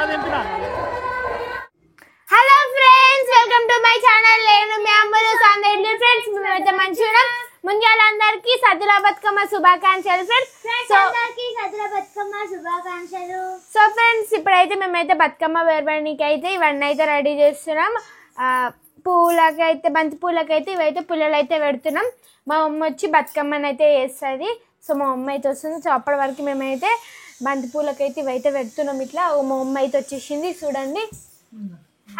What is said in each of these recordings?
Hello friends, welcome to my channel. నేను మీ అమ్మలు సందేళ్ళు. Friends, మేమైతే మంచిగా ముందుగా అందరికి సద్దుల బతుకమ్మ శుభాకాంక్షలు ఫ్రెండ్స్. సో ఫ్రెండ్స్, ఇప్పుడైతే మేమైతే బతుకమ్మ వేరడానికి అయితే ఇవన్నీ అయితే రెడీ చేస్తున్నాం. పూలకైతే బంతి పూలకైతే ఇవైతే పుల్లలు అయితే పెడుతున్నాం. మా అమ్మ వచ్చి బతుకమ్మని అయితే వేస్తుంది. సో మా అమ్మ అయితే వస్తుంది. సో అప్పటి వరకు మేమైతే బంతి పూలకైతే ఇవైతే పెడుతున్నాం. ఇట్లా మా అమ్మ అయితే వచ్చేసింది చూడండి.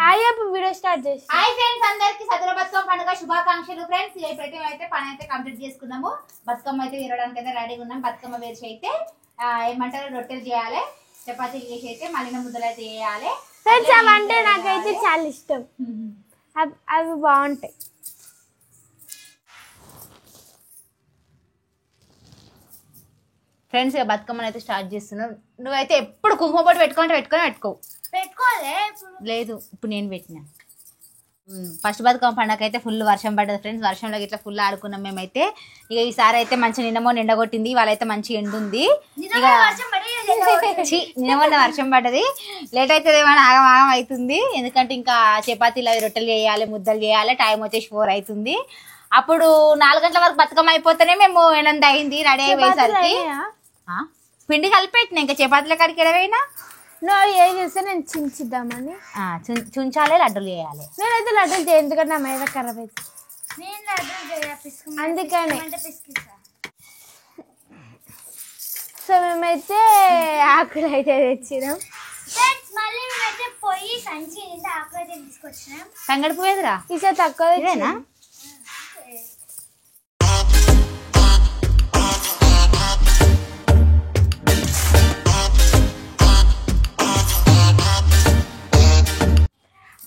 హాయ్, అప్పుడు వీడియో స్టార్ట్ చేసి హాయ్ ఫ్రెండ్స్, అందరికి సద్దుల బతుకమ్మ పండుగ శుభాకాంక్షలు ఫ్రెండ్స్. ఇప్పుడైతే అయితే పని అయితే కంప్లీట్ చేసుకున్నాము. బతుకమ్మ అయితే వేరడానికి అయితే రెడీగా ఉన్నాం. బతుకమ్మ వేసి అయితే ఏమంటారు, రొట్టెలు చేయాలి, చపాతీలు చేసి అయితే మళ్ళీ ముద్దలు అయితే వేయాలి. ఫ్రెండ్స్, అవంటే నాకైతే చాలా ఇష్టం. అవి బాగుంటాయి. ఫ్రెండ్స్, ఇక బతుకమ్మని అయితే స్టార్ట్ చేస్తున్నాం. నువ్వైతే ఎప్పుడు కుంకుమ పొడి పెట్టుకోవు. లేదు, ఇప్పుడు నేను పెట్టినా. ఫస్ట్ బతుకమ్మ పండుగ అయితే ఫుల్ వర్షం పడ్డది ఫ్రెండ్స్. వర్షంలో ఇట్లా ఫుల్ ఆడుకున్నాం మేమైతే. ఇక ఈసారి అయితే మంచి నిన్నమో నిండగొట్టింది, వాళ్ళైతే మంచి ఎండుంది. ఇక నిన్నమో వర్షం పడ్డది. లేట్ అవుతుంది ఏమైనా ఆగం అవుతుంది. ఎందుకంటే ఇంకా చపాతీలు అవి రొట్టెలు చేయాలి, ముద్దలు చేయాలి. టైం వచ్చేసి 4 అవుతుంది. అప్పుడు 4 గంటల వరకు బతుకమ్మ అయిపోతేనే మేము 8 అయింది రెడీ అయిపోయేసరికి. పిండి కలిపెట్టినా ఇంకా చపాతీల కాడికి ఎడవైనా ఏం చేస్తే నేను చించిద్దామని చుంచాలి, లడ్డూలు చేయాలి. నేనైతే లడ్డూలు చేయ, ఎందుకంటే నా మీద ఖరాబ్ అవుతుంది అందుకని. సో మేమైతే ఆకులు అయితే తెచ్చినాం. సంగడి పోయేదిరా ఈసారి తక్కువ ఇదేనా.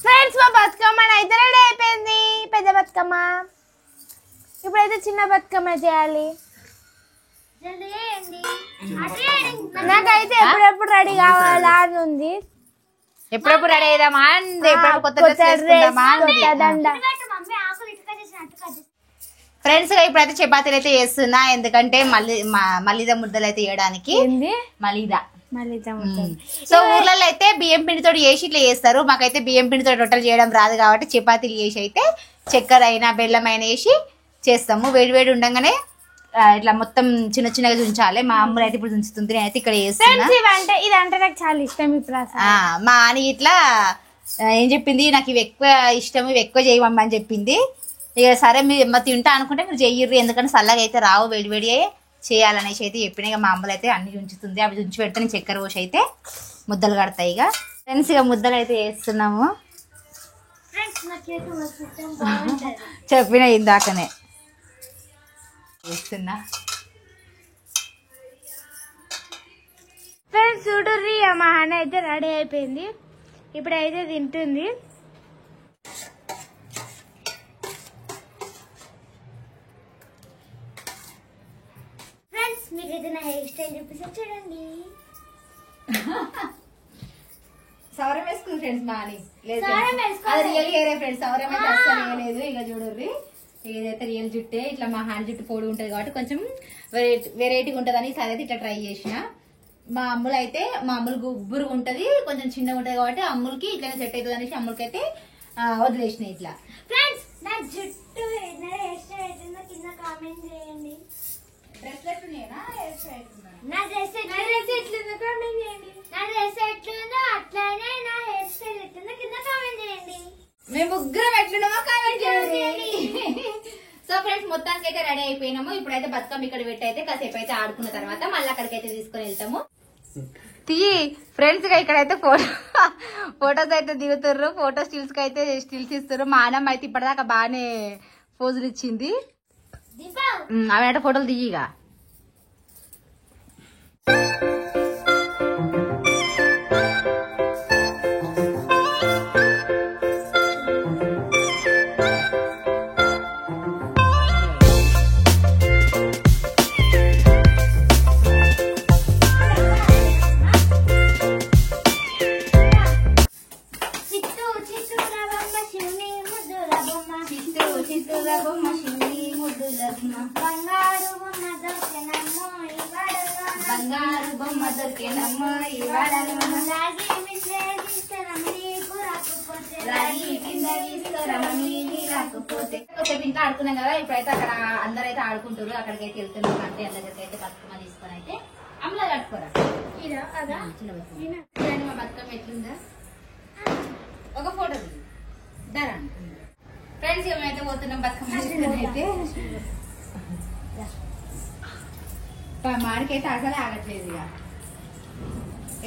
ఫ్రెండ్స్, మా బతుకమ్మ అయితే రెడీ అయిపోయింది. పెద్ద బతుకమ్మ. ఇప్పుడైతే చిన్న బతుకమ్మ చేయాలి. నాకైతే ఎప్పుడెప్పుడు రెడీ కావాలా అని ఉంది. ఎప్పుడెప్పుడు రెడీ అయిదామా అండి, ఎప్పుడెప్పుడు కొత్త డ్రెస్ వేసుకుందామా అండి. ఫ్రెండ్స్, ఇప్పుడైతే చపాతీలు అయితే చేస్తున్నా. ఎందుకంటే మళ్ళీదా ముద్దలు అయితే వేయడానికి. మళ్ళీదా సో ఊర్లలో అయితే బియ్యం పిండితో చేసి ఇట్లా చేస్తారు. మాకైతే బియ్యం పిండితో రొట్టెలు చేయడం రాదు కాబట్టి చపాతీలు చేసి అయితే చక్కెర అయినా బెల్లం అయినా వేసి చేస్తాము. వేడి వేడి ఉండగానే ఇట్లా మొత్తం చిన్న చిన్నగా చుంచాలి. మా అమ్మలు అయితే ఇప్పుడు చుంచుతుంది, నేనైతే ఇక్కడ చేస్తున్నా. ఇదంటే నాకు చాలా ఇష్టం. మా అని ఇట్లా ఏం చెప్పింది, నాకు ఇవి ఎక్కువ ఇష్టం, ఇవి ఎక్కువ చేయమమ్మా అని చెప్పింది. ఇక సరే మీరు తింటా అనుకుంటే మీరు చెయ్యర్రు, ఎందుకంటే చల్లగా అయితే రావు, వేడి వేడి చేయాలనేసి అయితే చెప్పిన. ఇక మా అమ్మలు అయితే అన్ని చుంచుతుంది. అవి చుంచి పెడితే నేను చక్కెర పోసి అయితే ముద్దలు కడతాయి. ఇక ఫ్రెండ్స్, ఇక ముద్దలు అయితే వేస్తున్నాము. చెప్పిన ఇందాకనే వేస్తున్నా. ఫ్రెండ్స్, చూడుర్రి, మా అన్న అయితే రెడీ అయిపోయింది. ఇప్పుడైతే తింటుంది. మీకు ఏదైనా హెయిర్ స్టైల్ చూపిస్తా చూడండి. సవరం వేసుకుంది ఫ్రెండ్స్. మాని లేదు, అది రియల్ హెయిర్ ఫ్రెండ్స్. సవరం అయితే అస్సలు వేయలేదు. ఇక చూడర్రి, ఏదైతే రియల్ జుట్టే. ఇట్లా మా హ్యాండ్ జుట్టు పొడి ఉంటది కాబట్టి కొంచెం వెరైటీగా ఉంటదని సరే అయితే ఇట్లా ట్రై చేసిన. మా అమ్ములు అయితే గుబ్బురు ఉంటది, కొంచెం చిన్నగా ఉంటది కాబట్టి అమ్ములకి ఇట్లా సెట్ అవుతుంది అనేసి అమ్ములకి అయితే వదిలేసిన. ఇట్లా ఫ్రెండ్స్, నా జుట్టు హెయిర్ స్టైల్ కింద కామెంట్ చేయండి. డ్రెస్ ఎట్లున్నాయా, హెయిర్ స్టైల్ నా డ్రెస్ ఎట్లుందో కామెంట్ చేయండి. నా డ్రెస్ ఎట్లుందో అట్లానే నా హెయిర్ స్టైల్ ఎట్లుందో కింద కామెంట్ చేయండి. మేము ముగ్గురం ఎట్లున్నామో కామెంట్ చేయండి. సో ఫ్రెండ్స్, మొత్తానికి అయితే రెడీ అయిపోయినాము. ఇప్పుడైతే బతుకమ్మ ఇక్కడ పెట్టి అయితే కాసేపు అయితే ఆడుకున్న తర్వాత మళ్ళీ అక్కడికి అయితే తీసుకొని వెళ్తాము. ఫ్రెండ్స్ గా ఇక్కడైతే ఫోటోస్ అయితే దిగుతారు. ఫోటో స్టిల్స్ కి అయితే స్టిల్స్ ఇస్తారు. మా అన్నమ్మ అయితే ఇప్పటిదాకా బాగానే పోజులు ఇచ్చింది. అవి అంటే ఫోటోలు దిగిగా. బంగారు బొమ్మ ఇంకా ఆడుకున్నాం కదా, ఇప్పుడైతే అక్కడ అందరైతే ఆడుకుంటారు. అక్కడికైతే వెళ్తున్నాం. అంటే అందరి దగ్గర అయితే బతుకమ్మ తీసుకొని అయితే అమ్మలా కట్టుకోరా మా బతుకమ్మ ఎట్లుందా ఒక ఫోటో ధరా ఫ్రెండ్స్. ఏమైతే పోతున్నాం బతుకమ్మ అయితే మాడికైతే అసలే ఆగట్లేదు. ఇక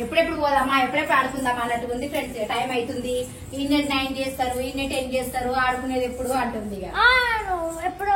ఎప్పుడెప్పుడు పోదామా ఎప్పుడెప్పుడు ఆడుకుందామా అన్నట్టు ఉంది ఫ్రెండ్స్. టైం అవుతుంది. ఈనెట్ 9 చేస్తారు, ఈనెట్ 10 చేస్తారు, ఆడుకునేది ఎప్పుడు అంటుంది. ఇక ఎప్పుడు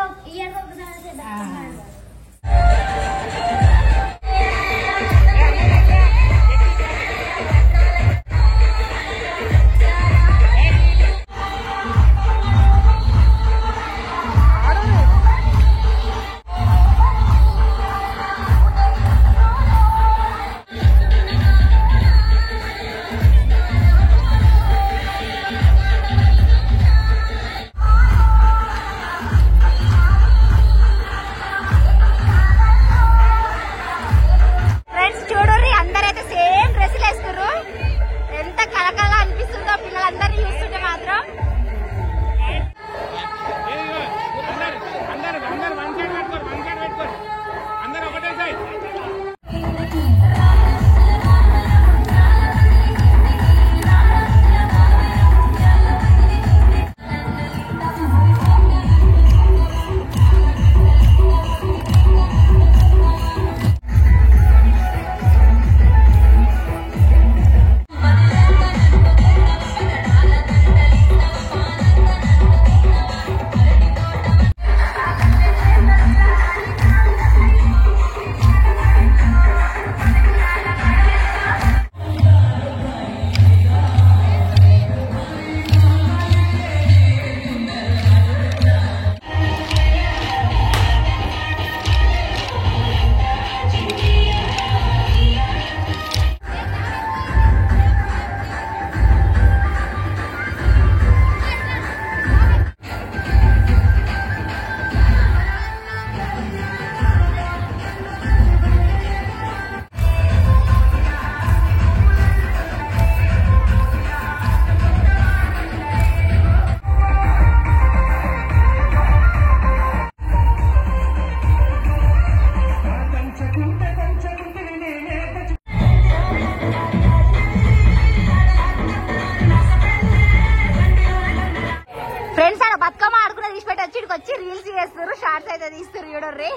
వచ్చి రీల్స్ చేస్తారు, షార్ట్స్ అయితే తీస్తారు. చూడర్రీ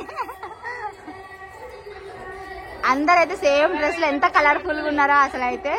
అందరైతే సేమ్ డ్రెస్లు ఎంత కలర్ఫుల్ గా ఉన్నారో అసలు అయితే.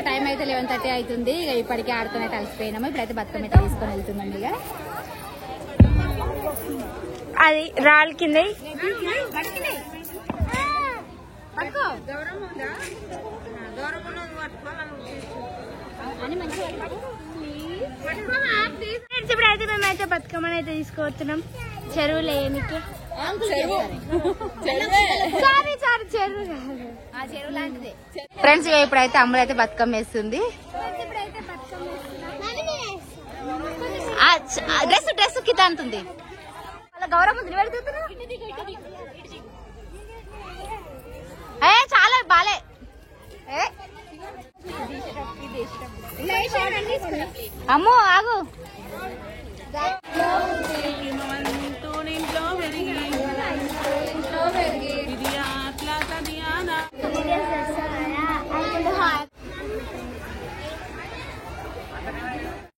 టైం అయితే 11:30 అవుతుంది. ఇక ఇప్పటికే ఆడుకునే కలిసిపోయినాము. ఇప్పుడైతే బతుకమ్మ అయితే తీసుకొని వెళ్తుందండి. ఇక అది రాళ్ళ కింద ఇప్పుడైతే మేమైతే బతుకమ్మని అయితే తీసుకుపోతున్నాం చెరువులో. ఏమికి సారీ చెరువు కాదు. చెరువు లాంటిది. ఫ్రెండ్స్ ఇప్పుడైతే అమ్ములు అయితే బతుకమ్మ వేస్తుంది. డ్రెస్ కింద అంటుంది. వాళ్ళ గౌరవం చాలా బాలే. అమ్మో ఆగు.